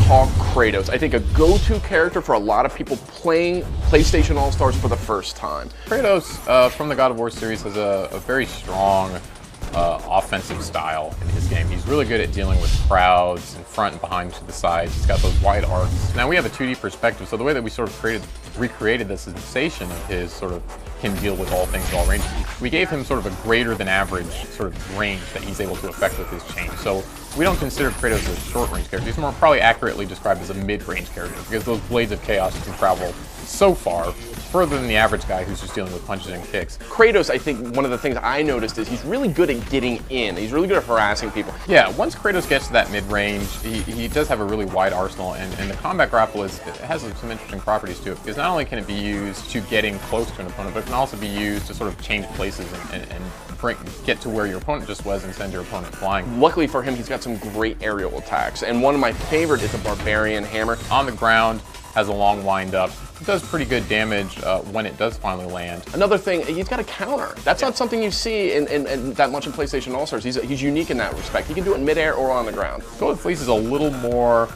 talk Kratos. I think a go-to character for a lot of people playing PlayStation All-Stars for the first time. Kratos from the God of War series has a very strong offensive style in his game. He's really good at dealing with crowds in front and behind to the sides. He's got those wide arcs. Now we have a 2D perspective, so the way that we sort of recreated this sensation of his sort of can deal with all things, all ranges, we gave him sort of a greater than average sort of range that he's able to affect with his chain. So we don't consider Kratos a short-range character. He's more probably accurately described as a mid-range character because those blades of chaos can travel so far, further than the average guy who's just dealing with punches and kicks. Kratos, I think one of the things I noticed is he's really good at getting in. He's really good at harassing people. Yeah, once Kratos gets to that mid-range, he does have a really wide arsenal, and the combat grapple it has some interesting properties to it, because not only can it be used to getting close to an opponent, but it can also be used to sort of change places and get to where your opponent just was and send your opponent flying. Luckily for him, he's got some great aerial attacks, and one of my favorite is the Barbarian Hammer. On the ground, has a long wind up. It does pretty good damage when it does finally land. Another thing, he's got a counter. That's not something you see in that much in PlayStation All-Stars. He's unique in that respect. He can do it in midair or on the ground. Golden Fleece is a little more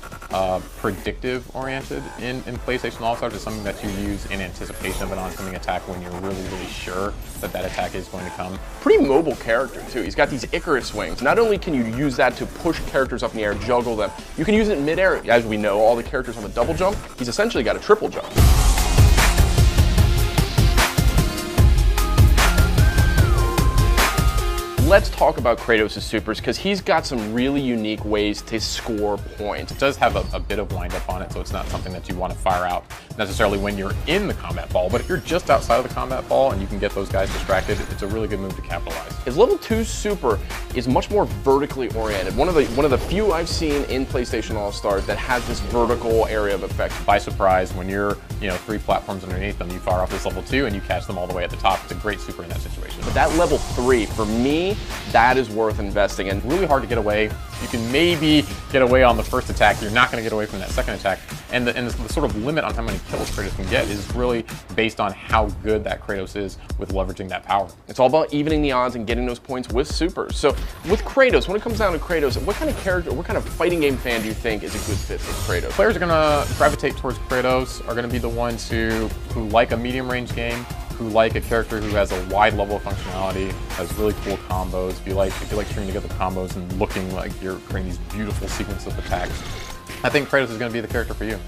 predictive oriented in PlayStation All-Stars. It's something that you use in anticipation of an oncoming attack when you're really, really sure that that attack is going to come. Pretty mobile character too. He's got these Icarus wings. Not only can you use that to push characters up in the air, juggle them, you can use it in midair. As we know, all the characters have a double jump. He's essentially got a triple jump. Let's talk about Kratos' supers, because he's got some really unique ways to score points. It does have a bit of wind up on it, so it's not something that you want to fire out necessarily when you're in the combat ball, but if you're just outside of the combat ball and you can get those guys distracted, it's a really good move to capitalize. His level 2 super is much more vertically oriented. One of the few I've seen in PlayStation All-Stars that has this vertical area of effect. By surprise, when you're 3 platforms underneath them, you fire off this level 2 and you catch them all the way at the top. It's a great super in that situation. But that level 3, for me, that is worth investing in. Really hard to get away. You can maybe get away on the first attack. You're not going to get away from that second attack. And the sort of limit on how many kills Kratos can get is really based on how good that Kratos is with leveraging that power. It's all about evening the odds and getting those points with supers. So with Kratos, when it comes down to Kratos, what kind of character, what kind of fighting game fan do you think is a good fit for Kratos? Players are going to gravitate towards Kratos, are going to be the ones who like a medium range game, who like a character who has a wide level of functionality, has really cool combos. If you like stringing together combos and looking like you're creating these beautiful sequences of attacks, I think Kratos is going to be the character for you.